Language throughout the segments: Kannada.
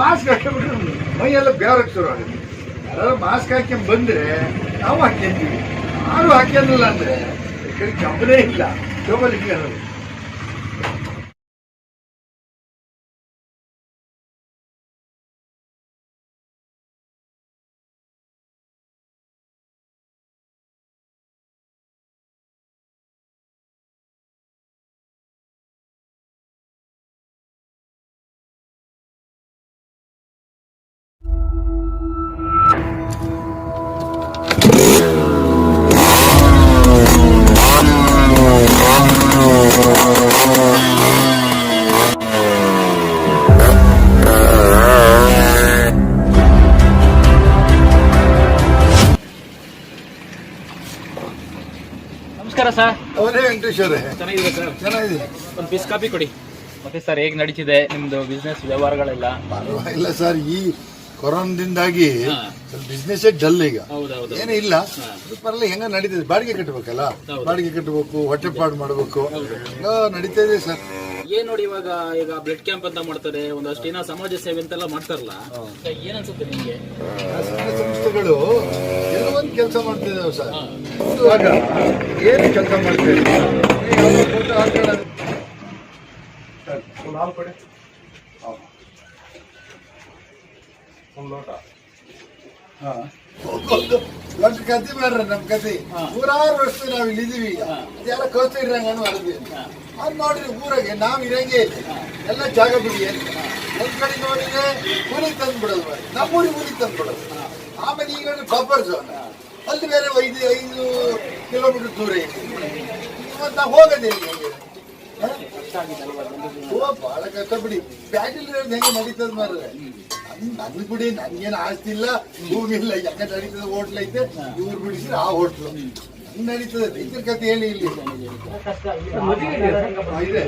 ಮಾಸ್ಕ್ ಹಾಕೊಂಡ್ಬಿಟ್ರೆ ಮೈಯೆಲ್ಲ ಬೇರಕ್ಕೆ ಶುರು ಆಗುತ್ತೆ. ಯಾರು ಮಾಸ್ಕ್ ಹಾಕ್ಯಂಡ್ ಬಂದ್ರೆ ನಾವು ಹಾಕ್ಯಂತೀವಿ, ಯಾರು ಹಾಕ್ಯಂದಿಲ್ಲ ಅಂದ್ರೆ ಕಂಪನೇ ಇಲ್ಲ ಜೋಬಲಿಗೆ ಅನ್ನೋದು. ನಮಸ್ಕಾರ ಸರ್. ಅವರೇ ವೆಂಕಟೇಶ್ ಅವರೇ, ಚೆನ್ನಾಗಿದೆ ಸರ್. ಚೆನ್ನಾಗಿದೆ. ಒಂದು ಪೀಸ್ ಕಾಫಿ ಕೊಡಿ. ಮತ್ತೆ ಸರ್ ಹೇಗೆ ನಡೀತಿದೆ ನಿಮ್ದು ಬಿಸ್ನೆಸ್ ವ್ಯವಹಾರಗಳೆಲ್ಲ? ಪರವಾಗಿಲ್ಲ ಸರ್, ಈ ಕೊರೋನಾದಿಂದಾಗಿ ಬಿಸ್ನೆಸ್ ಡಲ್ ಈಗ. ಏನೂ ಇಲ್ಲ, ಪರಲ್ಲ ಹೆಂಗ ನಡೀತಿದೆ. ಬಾಡಿಗೆ ಕಟ್ಟಬೇಕಲ್ಲ, ಬಾಡಿಗೆ ಕಟ್ಟಬೇಕು, ಹೊಟ್ಟೆಪಾಡು ಮಾಡಬೇಕು, ನಡೀತಾ ಇದೆ ಸರ್. ಏನ್ ನೋಡಿ ಈಗ ಬ್ಲಡ್ ಕ್ಯಾಂಪ್ ಅಂತ ಮಾಡ್ತಾರೆ, ಒಂದಷ್ಟು ಏನೋ ಸಮಾಜ ಸೇವೆ ಅಂತೆಲ್ಲ ಮಾಡ್ತಾರಲ್ಲ, ಏನ್ ಅನ್ಸುತ್ತೆ ನಿಮ್ಗೆ? ಸಂಸ್ಥೆಗಳು ಕೆಲವೊಂದು ಕೆಲಸ ಮಾಡ್ತಿದ್ದಾವೆ ಸರ್. ಇವಾಗ ಏನು ಕೆಲಸ ಮಾಡ್ತೇವೆ ದೊಡ್ಡ ಕತೆ ಬೇಡ್ರಿ. ನಮ್ ಕತೆ ನೂರಾರು ವರ್ಷ ನಾವ್ ಇಲ್ಲಿದೀವಿ. ಈಗ ಅದೆಲ್ಲ ಕೌತಿರಂಗ ಮಾಡಿದ್ವಿ. ಅದ್ ನೋಡ್ರಿ, ಊರಾಗೆ ನಾವ್ ಇರಂಗೆ ಎಲ್ಲ ಜಾಗ ಬಿಡಿ. ಒಂದ್ ಕಡೆ ನೋಡಿದ್ರೆ ಹುಲಿ ತಂದು ಬಿಡೋದು, ನಮ್ಮೂರಿಗೆ ಹುಲಿ ತಂದು ಬಿಡೋದು. ಆಮೇಲೆ ಈಗ ಬಫರ್ ಝೋನ್, ಅಲ್ಲಿ ಬೇರೆ 5 ಕಿಲೋಮೀಟರ್ ದೂರ ಇದೆ. ಇವತ್ತು ನಾವು ಹೋಗೋದೇ ಬಹಳ ಕಷ್ಟ ಬಿಡಿ. ಬ್ಯಾಟಿಲ್ ಹೆಂಗೆ ನಡೀತದ ಮಾರ್ರೆ. ನನ್ ಬಿಡಿ, ನನ್ಗೇನು ಆಸ್ತಿ ಇಲ್ಲ, ಭೂಮಿ ಇಲ್ಲ, ಯಾಕೆ ನಡೀತದೆ. ಹೋಟ್ಲ್ ಐತೆ, ಇವ್ರು ಬಿಡಿಸಿದ್ರೆ ಆ ಹೋಟ್ಲು ಹಂಗ್ ನಡೀತದೆ. ರೈತರ ಕತೆ ಹೇಳಿ ಇಲ್ಲಿ ಇದೆ.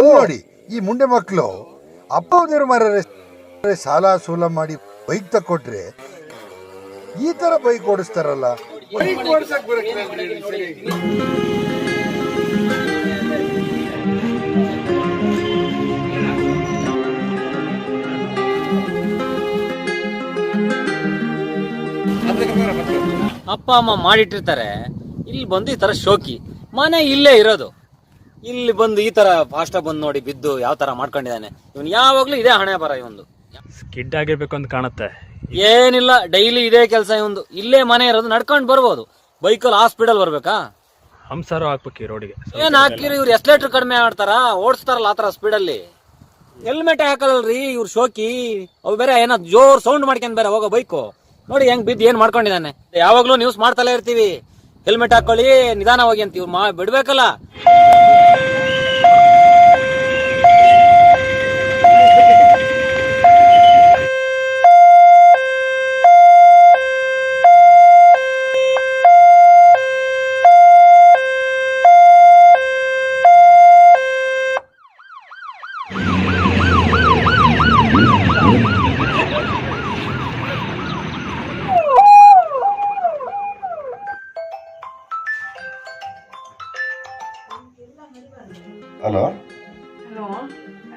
ನೋಡಿ, ಈ ಮುಂಡೆ ಮಕ್ಕಳು ಅಪ್ಪವ್ರು ಮಾರ ಸಾಲ ಸೂಲ ಮಾಡಿ ಬೈಕ್ ತಕೊಟ್ರೆ ಈ ತರ ಬೈಕ್ ಓಡಿಸ್ತಾರಲ್ಲ. ಬೈಕ್ ಓಡಿಸಕ್ ಅಪ್ಪ ಅಮ್ಮ ಮಾಡಿಟ್ಟಿರ್ತಾರೆ, ಇಲ್ಲಿ ಬಂದು ಈ ತರ ಶೋಕಿ ಮನೆ ಇಲ್ಲೇ ಇರೋದು. ಇಲ್ಲಿ ಬಂದು ಈ ತರ ಫಾಸ್ಟ್ ಬಂದು ನೋಡಿ ಬಿದ್ದು ಯಾವ ತರ ಮಾಡ್ಕೊಂಡಿದ್ದಾನೆ ಇವನು. ಯಾವಾಗ್ಲೂ ಇದೇ ಹಣೆ ಬರ ಇವಂದು. ಸ್ಕಿಡ್ ಆಗಿರ್ಬೇಕು ಅಂತ ಕಾಣುತ್ತೆ. ಏನಿಲ್ಲ, ಡೈಲಿ ಇದೇ ಕೆಲಸ ಇವಂದು. ಇಲ್ಲೇ ಮನೆ ಇರೋದು, ನಡ್ಕೊಂಡು ಬರ್ಬೋದು. ಬೈಕಲ್ಲಿ ಹಾಸ್ಪಿಟಲ್ ಬರ್ಬೇಕಾ? ಹಂಸಾರು ಹಾಕ್ಬೇಕು ಈ ರೋಡ್ಗೆ. ಏನ್ ಹಾಕಿರಿ, ಇವ್ರು ಎಸ್ಲೇಟರ್ ಕಡಿಮೆ ಮಾಡ್ತಾರ, ಓಡಿಸ್ತಾರಲ್ಲ ಆತರ ಸ್ಪೀಡಲ್ಲಿ. ಹೆಲ್ಮೆಟ್ ಹಾಕಲ್ರಿ ಇವ್ರು ಶೋಕಿ. ಅವು ಬೇರೆ ಏನೋ ಜೋರ್ ಸೌಂಡ್ ಮಾಡ್ಕೊಂಡ್ ಬೇರೆ ಹೋಗೋ ಬೈಕು. ನೋಡಿ ಹೆಂಗ್ ಬಿದ್ದು ಏನ್ ಮಾಡ್ಕೊಂಡಿದ್ದಾನೆ. ಯಾವಾಗ್ಲೂ ನ್ಯೂಸ್ ಮಾಡ್ತಲೇ ಇರ್ತೀವಿ, ಹೆಲ್ಮೆಟ್ ಹಾಕೊಳ್ಳಿ ನಿಧಾನವಾಗಿ ಅಂತ. ಇವ್ರು ಬಿಡ್ಬೇಕಲ್ಲ. ಹಲೋ ಹಲೋ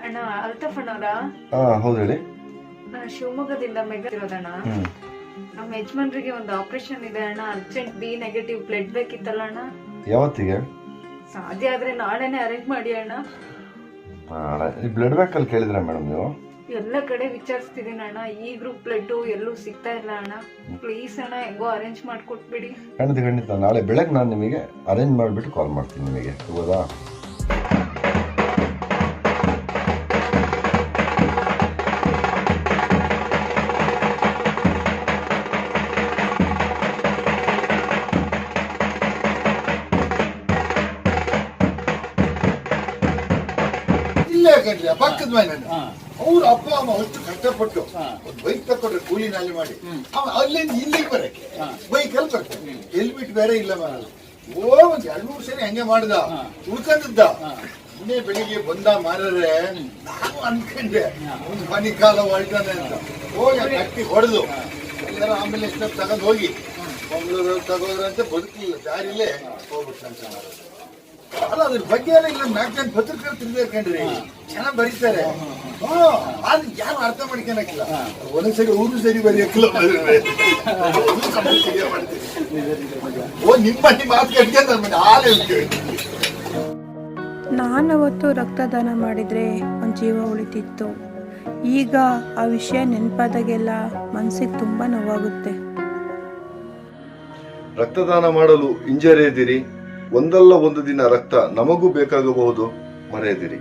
ಅಣ್ಣ, ಅಲ್ತಾಫ್ ಅಣ್ಣವ್ರಾ? ಹೌದು ಹೇಳಿ. ಶಿವಮೊಗ್ಗದಿಂದ ಮೆಗದಿರೋದಣ್ಣ. ನಮ್ಮ ಯಜಮಾನ್ರಿಗೆ ಒಂದು ಆಪರೇಷನ್ ಇದೆ ಅಣ್ಣ. ಅರ್ಜೆಂಟ್ ಬಿ ನೆಗೆಟಿವ್ ಬ್ಲಡ್ ಬೇಕಿತ್ತಲ್ಲ ಅಣ್ಣ. ಯಾವತ್ತಿಗೆ? ಸಾಧ್ಯ ಆದ್ರೆ ನಾಳೆನೆ ಅರೇಂಜ್ ಮಾಡಿ ಅಣ್ಣ. ಬ್ಲಡ್ ಬ್ಯಾಂಕ್ ಅಲ್ಲಿ ಕೇಳಿದ್ರೆ ಮೇಡಮ್ ನೀವು? ಎಲ್ಲ ಕಡೆ ವಿಚಾರಿಸ್ತಿದ್ದೀನಿ ಅಣ್ಣ, ಈ ಗ್ರೂಪ್ ಬ್ಲಡ್ ಎಲ್ಲೂ ಸಿಗ್ತಾ ಇಲ್ಲ ಅಣ್ಣ. ಪ್ಲೀಸ್ ಅಣ್ಣ, ಹೆಂಗೋ ಅರೇಂಜ್ ಮಾಡ್ಕೊಟ್ಬಿಡಿ. ಖಂಡಿತ ನಾಳೆ ಬೆಳಗ್ಗೆ ನಾನು ನಿಮಗೆ ಅರೇಂಜ್ ಮಾಡಿಬಿಟ್ಟು ಕಾಲ್ ಮಾಡ್ತೀನಿ ನಿಮಗೆ. ಹೌದಾ? ಪಕ್ಕದ ಮನೆ ಅವ್ರ ಅಪ್ಪ ಅಮ್ಮ ಅಷ್ಟು ಕಷ್ಟಪಟ್ಟು ಒಂದು ಬೈಕ್ ತಕೊಂಡ್ರೆ ಕೂಲಿ ನಾಲಿ ಮಾಡಿ ಅಲ್ಲಿಂದ ಇಲ್ಲಿಗೆ ಬರಕ್ಕೆ ಬೈಕ್ ಅಲ್ಲಿ ಬರ್ತಾರೆ. ಹೆಲ್ಮೆಟ್ ಬೇರೆ ಇಲ್ಲ ಮಾಡಲ್ಲ. ಒಂದ್ 2-3 ಸರಿ ಹಂಗೆ ಮಾಡ್ದ, ಉಳ್ಕೊಂಡಿದ್ದ. ಇನ್ನೇ ಬೆಳಿಗ್ಗೆ ಬಂದ ಮಾರರೆ ನಾನು ಅನ್ಕೊಂಡೆ ಒಂದು ಮನಿ ಕಾಲ ಹೊಳ್ತಾನೆ ಅಂತ. ಹೋಗಿ ಕಟ್ಟಿ ಹೊಡೆದು ಎಲ್ಲಾರ ಆಂಬುಲೆನ್ಸ್ ತಗೊಂಡು ಹೋಗಿ ಮಂಗಳೂರು ತಗೋದ್ರಂತೆ. ಬದುಕಲಿಲ್ಲ, ದಾರಿಲೇ ಹೋಗ್ಬಿಟ್ಟು ಕೆಲಸ ಮಾಡೋದು. ಅಲ್ಲ ಅದ್ರ ಬಗ್ಗೆ ಎಲ್ಲ ಇಲ್ಲ 4 ಜನ ಪತ್ರಕರ್ತರು ತಿರ್ಗಾರ್ ಕಂಡ್ರಿ ಚೆನ್ನಾಗ್ ಬರೀತಾರೆ. ಅದು ಯಾರು ಅರ್ಥ ಮಾಡ್ಕೊಳಕಿಲ್ಲ. ಒಂದೊಂದ್ಸರಿ ಊರು ಸರಿ ಬರೆಯಕ್ಕಿಲ್ಲ. ನಿಮ್ಮ ಮಾತು ಕಟ್ಕೊಂಡು ನನ್ನ ಹಾಲು ನಾನವತ್ತು ರಕ್ತದಾನ ಮಾಡಿದರೆ ಒಂದು ಜೀವ ಉಳಿತಿತ್ತು. ಈಗ ಆ ವಿಷಯ ನೆನಪಾದಾಗೆಲ್ಲ ಮನಸ್ಸಿಗೆ ತುಂಬ ನೋವಾಗುತ್ತೆ. ರಕ್ತದಾನ ಮಾಡಲು ಹಿಂಜರಿಯದಿರಿ. ಒಂದಲ್ಲ ಒಂದು ದಿನ ರಕ್ತ ನಮಗೂ ಬೇಕಾಗಬಹುದು, ಮರೆಯದಿರಿ.